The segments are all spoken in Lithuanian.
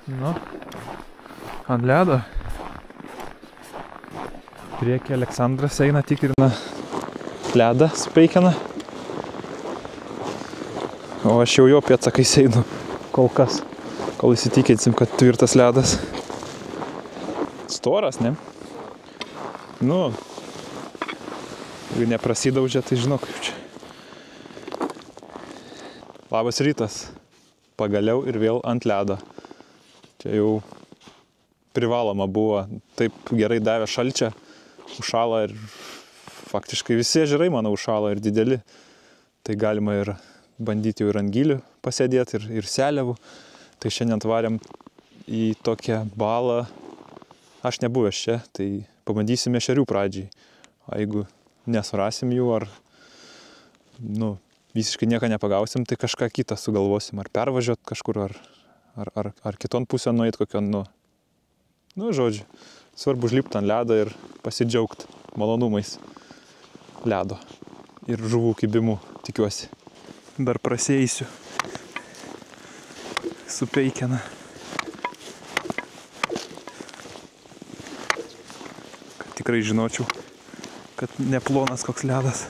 Nu, ant ledo. Priekyje Aleksandras eina, tikrina ledą, speikina. O aš jau jo pėdsakais einu kol kas. Kol įsitikinsim, kad tvirtas ledas. Storas, ne? Nu, jeigu neprasidaužia, tai žinau kaip čia. Labas rytas. Pagaliau ir vėl ant ledo. Čia jau privaloma buvo. Taip gerai davė šalčia. Užšala ir faktiškai visi ežerai, manau, užšala ir dideli. Tai galima ir bandyti jau ir ant gilių pasėdėti, ir seliavų. Tai šiandien atvarėm į tokią balą. Aš nebuvęs čia, tai pabandysime ešerių pradžiai. O jeigu nesurasim jų, ar visiškai nieko nepagausim, tai kažką kitą sugalvosim. Ar pervažiuot kažkur, ar kiton pusę nueit kokion, žodžiu. Svarbu užlipti ant ledo ir pasidžiaugt malonumais ledo ir žuvų kibimų, tikiuosi. Dar prasieisiu su peikena. Kad tikrai žinočiau, kad neplonas koks ledas.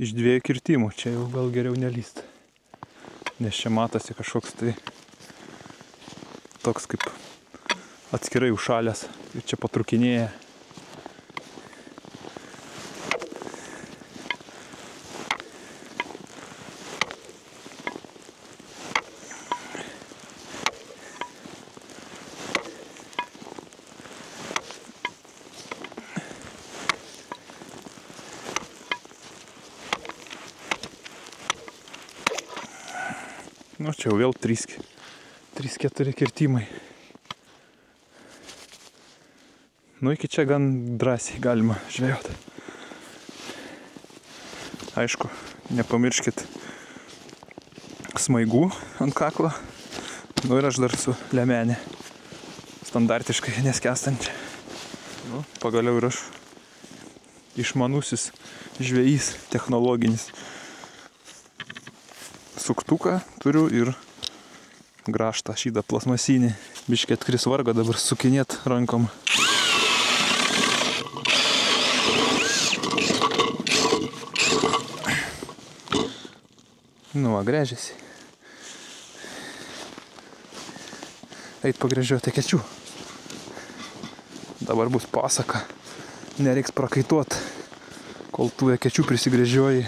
Iš 2 kirtimų. Čia jau gal geriau nelyst. Nes čia matosi kažkoks tai toks kaip atskirai užšalęs. Ir čia patrukinėja. Čia jau vėl 3-4 kirtimai. Iki čia gan drąsiai galima žvejot. Aišku, nepamirškit smaigų ant kaklo. Ir aš dar su liemenė. Standartiškai neskęstančia. Pagaliau ir aš išmanusis žvejys technologinis. Suktuką turiu ir grąžtą šitą plasmasinį. Biškį atkris vargo dabar sukinėt rankom. Gręžiasi. Eit pagręžiuoti kečių. Dabar bus pasaka. Nereiks prakaituot, kol tų kečių prisigręžioji.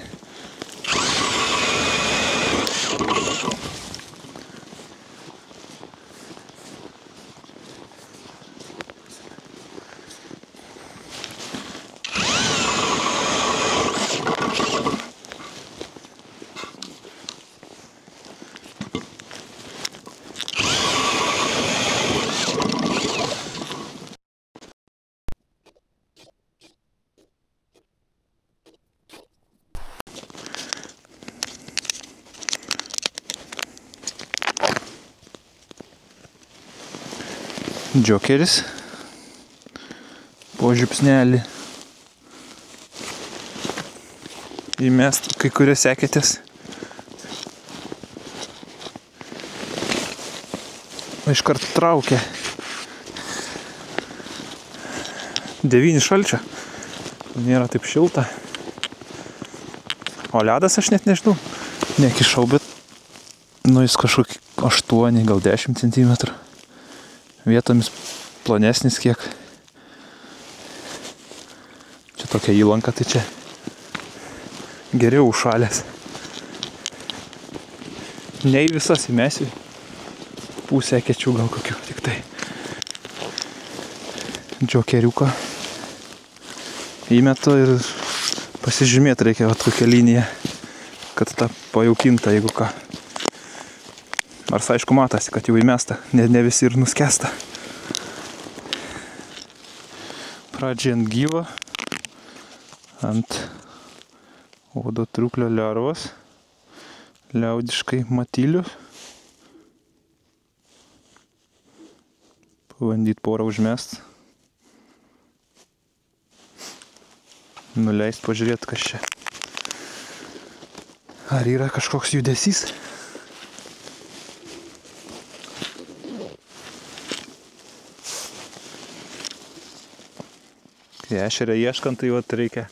Džokeris po žiupsnelį įmest kai kurias eketės. Iškart traukia. 9 šalčio. Nėra taip šilta. O ledas aš net nežinau. Nekišau, bet jis kažkokį 8, gal 10 centimetrų. Vietomis plonesnis kiek. Čia tokia įlanka, tai čia geriau užšalęs. Ne į visas įmesiu. Pusę kečių gal kokių, tik tai. Džokeriuką įmetu ir pasižymėti reikia kokią liniją, kad tą pajaukinta, jeigu ką. Nors aišku matosi, kad jau įmesta, ne visi ir nuskesta. Pradžiai ant gyvo, ant odo truklio lervos, liaudiškai matylių. Pabandyt porą užmest. Nuleist, pažiūrėt, kas čia. Ar yra kažkoks judesys? Kai ešerę ieškant, tai vat reikia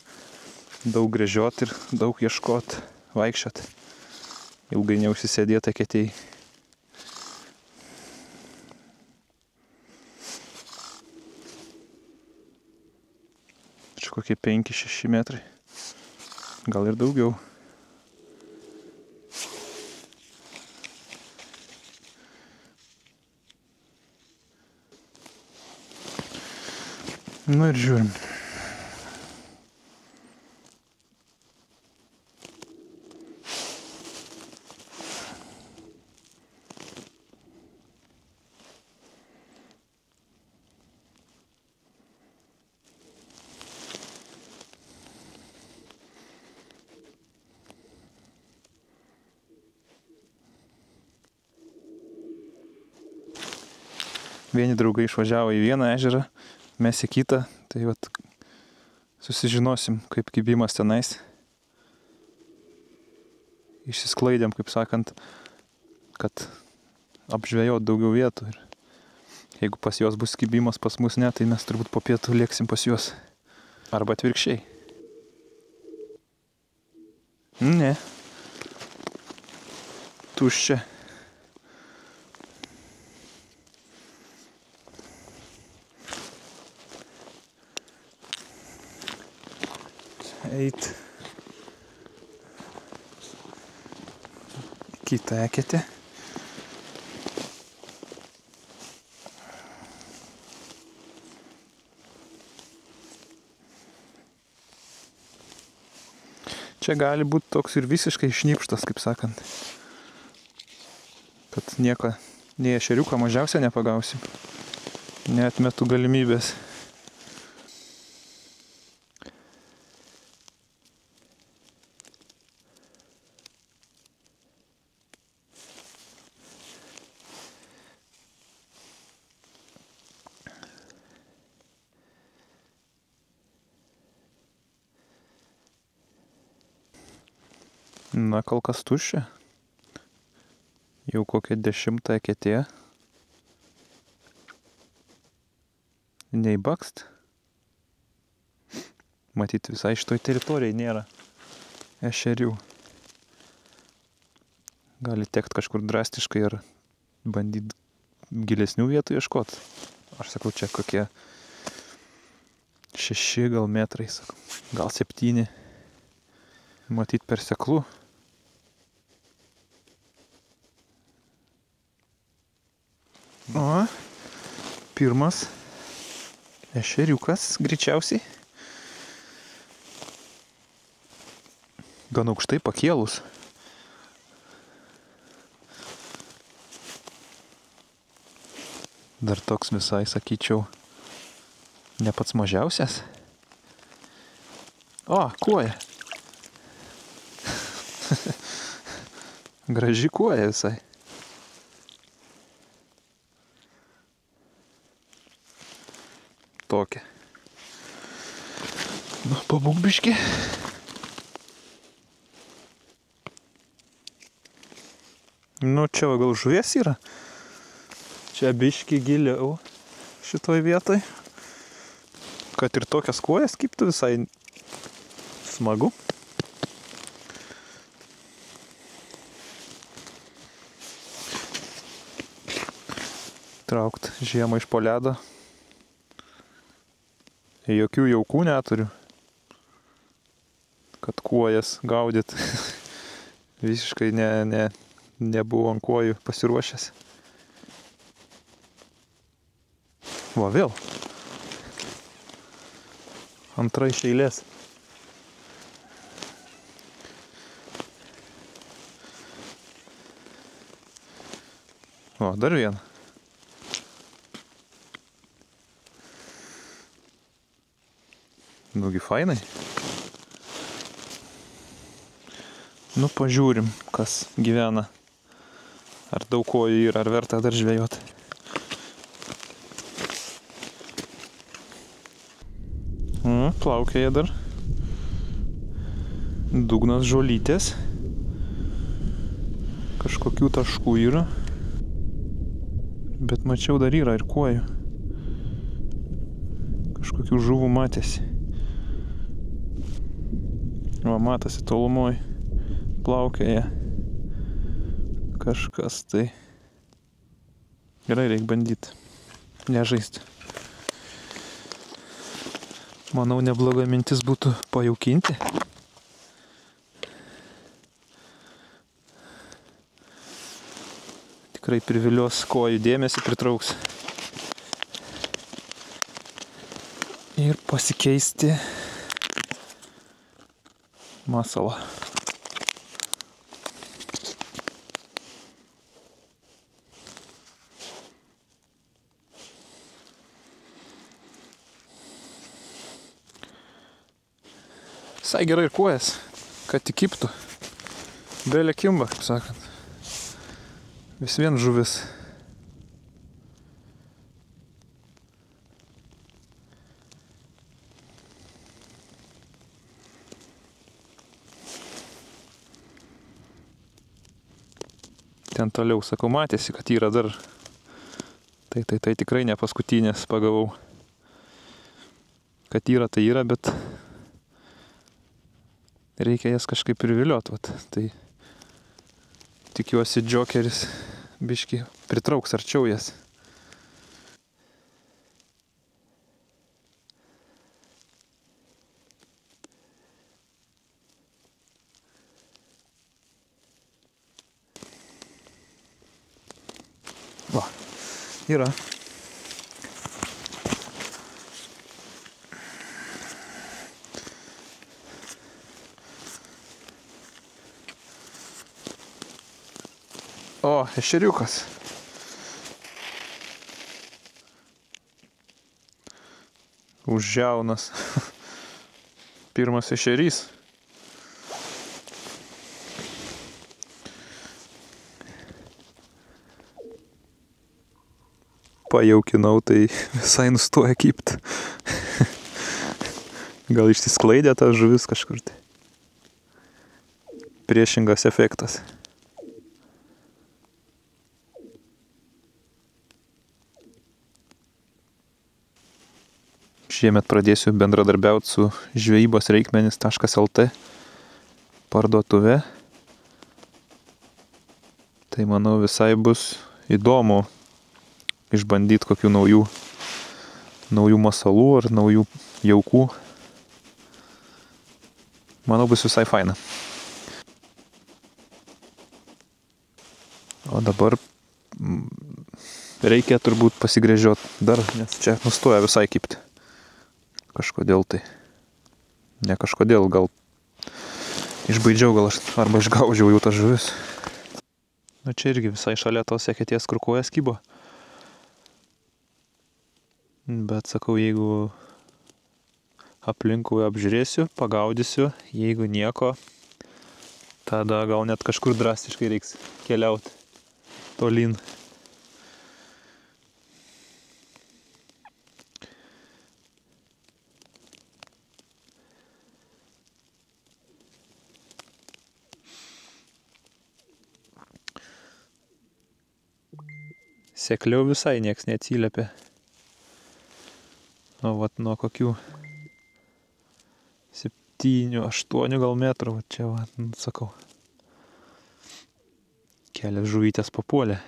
daug gręžiot ir daug ieškot, vaikščiot. Ilgai neužsisėdėt eketėj. Čia kokie 5-6 metrai. Gal ir daugiau. Nu ir žiūrim. Vieni draugai išvažiavo į vieną ežerą, mes į kitą, tai vat susižinosim, kaip kibimas tenais. Išsisklaidėm, kaip sakant, kad apžvejot daugiau vietų. Ir jeigu pas juos bus kibimas, pas mus ne, tai mes turbūt po pietų lėksim pas juos. Arba atvirkščiai. Ne. Tuščia. Eit kitą eketę. Čia gali būti toks ir visiškai šnipštas, kaip sakant. Kad nieko, nei ešeriuką mažiausia nepagausim. Neatmetu galimybės. Na, kol kas tuščia. Jau kokia 10 eketė. Neįbakst. Matyt, visai šitoj teritorijai nėra ešerių. Gali tekt kažkur drastiškai ar bandyt gilesnių vietų ieškot. Aš sakau, čia kokie 6 gal metrai, sakau. Gal 7. Matyt, per seklu. O, pirmas ešeriukas greičiausiai. Gan aukštai pakėlus. Dar toks visai, sakyčiau, ne pats mažiausias. O, kuoja. Graži kuoja visai. Tokia. Nu, pabūk biškį. Nu, čia gal žuvies yra. Čia biškį giliau šitoj vietoj. Kad ir tokias kuojas kibtų, visai smagu. Traukt žiemą iš po ledo. Jokių jaukų neturiu, kad kuojas gaudyt. Visiškai nebuvau ant kuojų pasiruošęs. Va, vėl. Antra iš eilės. O, dar vieną. Nugi fainai. Nu, pažiūrim, kas gyvena. Ar daug kojų yra, ar verta dar žvejot. Nu, plaukėja dar. Dugnas žolytės. Kažkokių taškų yra. Bet mačiau dar yra ir kuojų. Kažkokių žuvų matėsi. Va, matosi tolumoj. Plaukėja. Kažkas tai. Gerai, reikia bandyti. Nežaisti. Manau, nebloga mintis būtų pajaukinti. Tikrai privilios kojų dėmesį, pritrauks. Ir pasikeisti masalą. Visai gerai ir kojas, kad tik kiptų. Belė kimba, kaip sakant. Vis vien žuvis. Ten toliau, sakau, matėsi, kad yra dar. Tai tikrai ne paskutinės pagavau. Kad yra, tai yra, bet reikia jas kažkaip priviliot, vat. Tai tikiuosi džokeris biškį pritrauks arčiau jas. Va, yra. O, ešeriukas. Užžiaunas. Pirmas ešerys. Pajaukinau, tai visai nustoja kipt. Gal išsisklaidė ta žuvis kažkur tai. Priešingas efektas. Šiemet pradėsiu bendradarbiauti su žvejybosreikmenis.lt parduotuve. Tai manau visai bus įdomu išbandyti kokių naujų masalų ar naujų jaukų. Manau bus visai faina. O dabar reikia turbūt pasigręžioti dar, nes čia nustoja visai kipti. Kažkodėl tai. Ne kažkodėl, gal išbaidžiau, gal aš arba išgaudžiau jau tas žuvis. Nu čia irgi visai šalia tos eketės, kur kojas kybo. Bet sakau, jeigu aplinkui apžiūrėsiu, pagaudysiu, jeigu nieko, tada gal net kažkur drastiškai reiks keliauti tolyn. Sekliau visai nieks neatsiliepė. O vat nuo kokių 7-8 gal metrų, čia vat, sakau. Kelias žuvytės papuolė.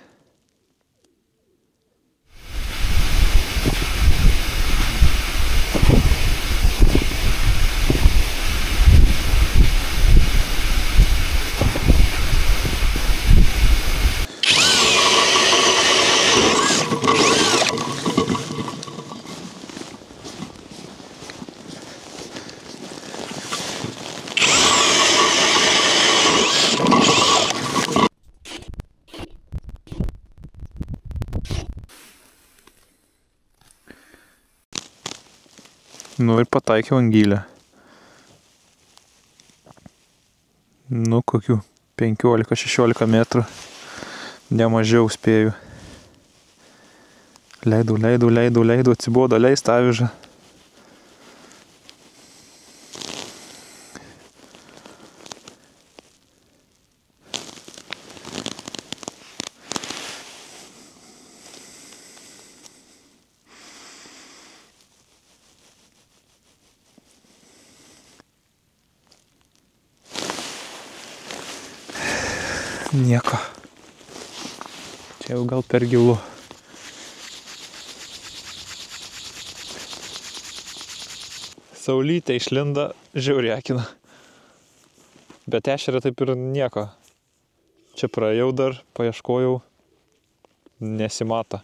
Nu ir pataikiau angylę. Nu kokių 15-16 metrų. Nemažiau spėju. Leidau, atsibodo leist avižą. Nieko. Čia jau gal per gilu. Saulytė išlinda, žiauriai akina. Bet ešerė taip ir nieko. Čia praėjau dar, paieškojau, nesimato.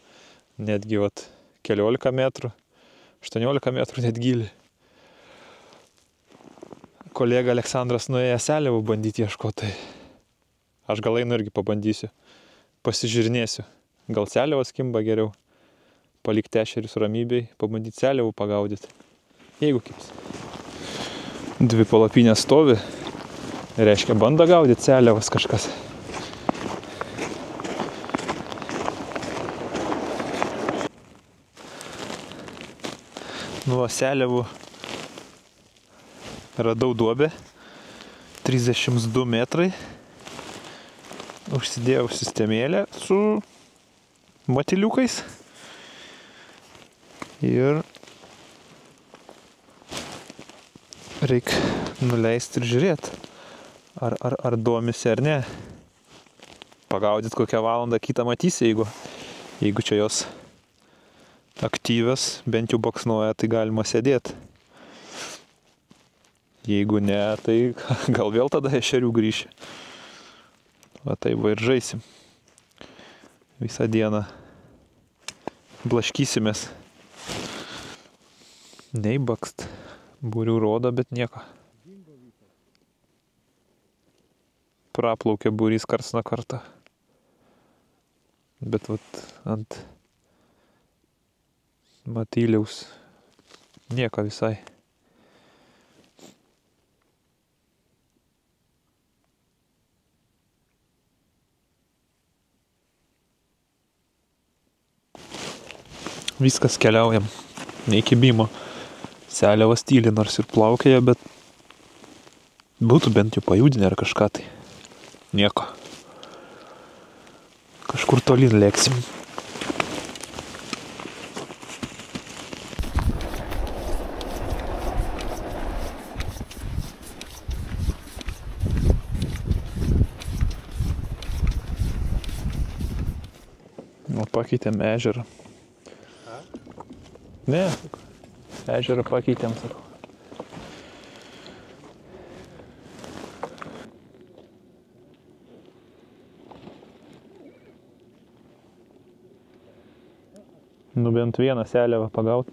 Netgi vat keliolika metrų, 18 metrų net gylį. Kolega Aleksandras nuėjo seliavų bandyti ieškoti. Aš gal einu irgi pabandysiu. Pasižiūrinėsiu. Gal seliavas kimba geriau. Palikti ešerius ramybei, pabandyti seliavų pagaudyti. Jeigu kips. 2 palapinės stovi. Reiškia, bando gaudyti seliavas kažkas. Nuo seliavų radau duobę. 32 metrai. Užsidėjau sistemėlę su matiliukais. Ir reik nuleisti ir žiūrėti, ar domisi ar ne. Pagaudyt kokią valandą kitą matysi, jeigu čia jos aktyvios, bent jau baksnuoja, tai galima sėdėti. Jeigu ne, tai gal vėl tada ešerių grįši. Va tai va ir žaisim. Visą dieną blaškysimės. Nei bakst. Būrių rodo, bet nieko. Praplaukė būrys karts nuo karto. Bet vat ant matyliaus nieko visai. Viskas, keliaujam. Nei kibimo. Seliavas tyli, nors ir plaukėja, bet būtų bent jau pajudinę ar kažką tai. Nieko. Kažkur tolyn lėksim. O pakeitėm ežerą. Ne, ežerą pakeitėm, sakau. Nu bent vieną seliavą pagaut.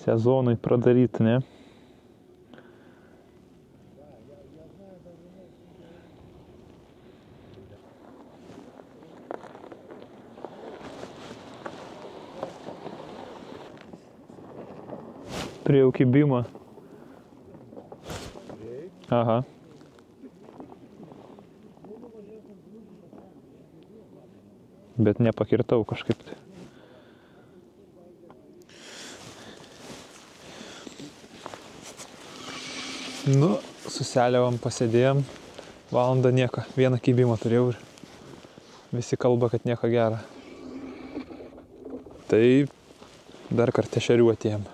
Sezonui pradaryti, ne? Prie jau kibimo. Aha. Bet nepakirtau kažkaip. Nu, su seliavom pasėdėjom. Valandą nieko. Vieną kibimą turėjau ir visi kalba, kad nieko gera. Tai dar kartą ešerių atėjom.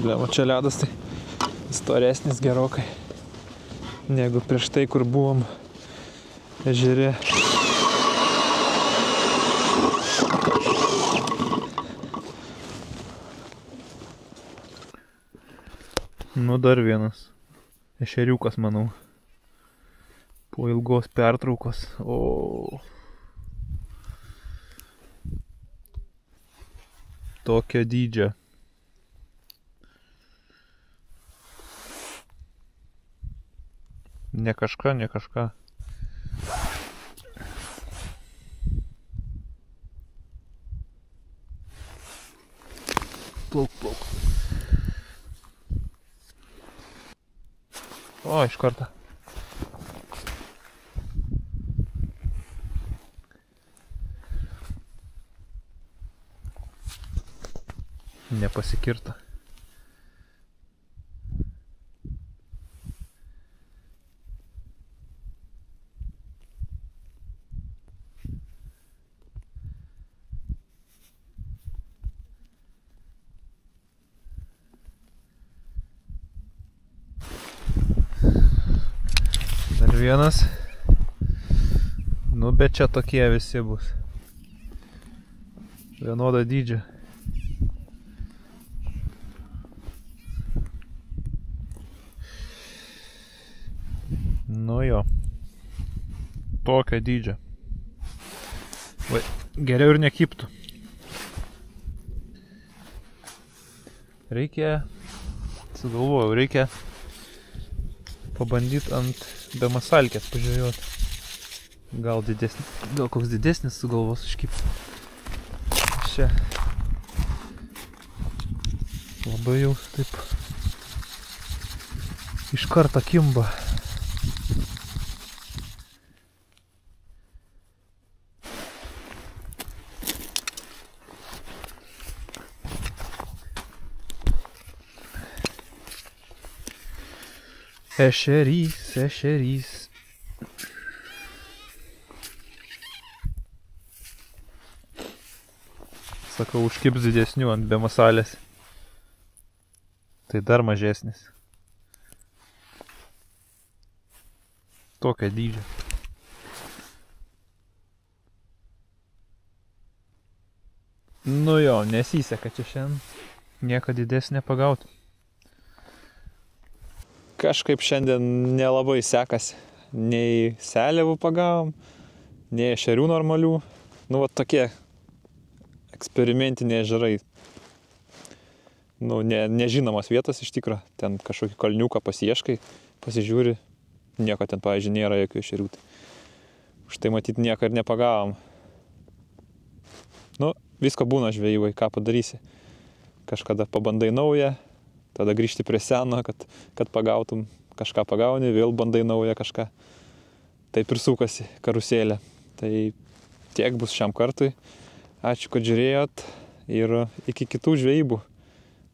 Blemo, čia ledas tai storesnis gerokai negu prieš tai, kur buvom ežere. Nu, dar vienas ešeriukas, manau. Po ilgos pertraukos. O. Tokio dydžio. Ne kažką, ne kažką. Plauk, plauk. O, iš karto. Nepasikirta. vienas. Nu, bet čia tokie visi bus. Vienodo dydžio. Nu jo. Tokio dydžio. Vai, geriau ir nekiptų. Sugalvojau, reikia pabandyti ant be masalkės pažiūrėti. Gal koks didesnis sugalvos užkipti. Čia labai jau taip iš karto kimba. Ešerys. Sakau, užkips didesnių ant be masalės. Tai dar mažesnis. Tokio dydžio. Nu jo, nesiseka čia šiandien nieko didesnė pagauti. Kažkaip šiandien nelabai sekasi. Nei seliavų pagavom, nei ešerių normalių. Nu, va tokie eksperimentiniai ežerai. Nu, nežinomas vietos iš tikro. Ten kažkokį kalniuką pasieškai, pasižiūri. Nieko ten, pavyzdžiui, nėra jokių ešerių. Štai matyt nieko ir nepagavom. Nu, visko būna žvejybai, ką padarysi. Kažkada pabandai naują. Tada grįžti prie seno, kad pagautum, kažką pagauni, vėl bandai naują kažką. Taip ir sukasi karuselė. Tai tiek bus šiam kartui. Ačiū, kad žiūrėjot ir iki kitų žvejybų.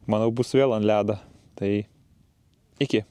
Manau, bus vėl ant ledo. Tai iki.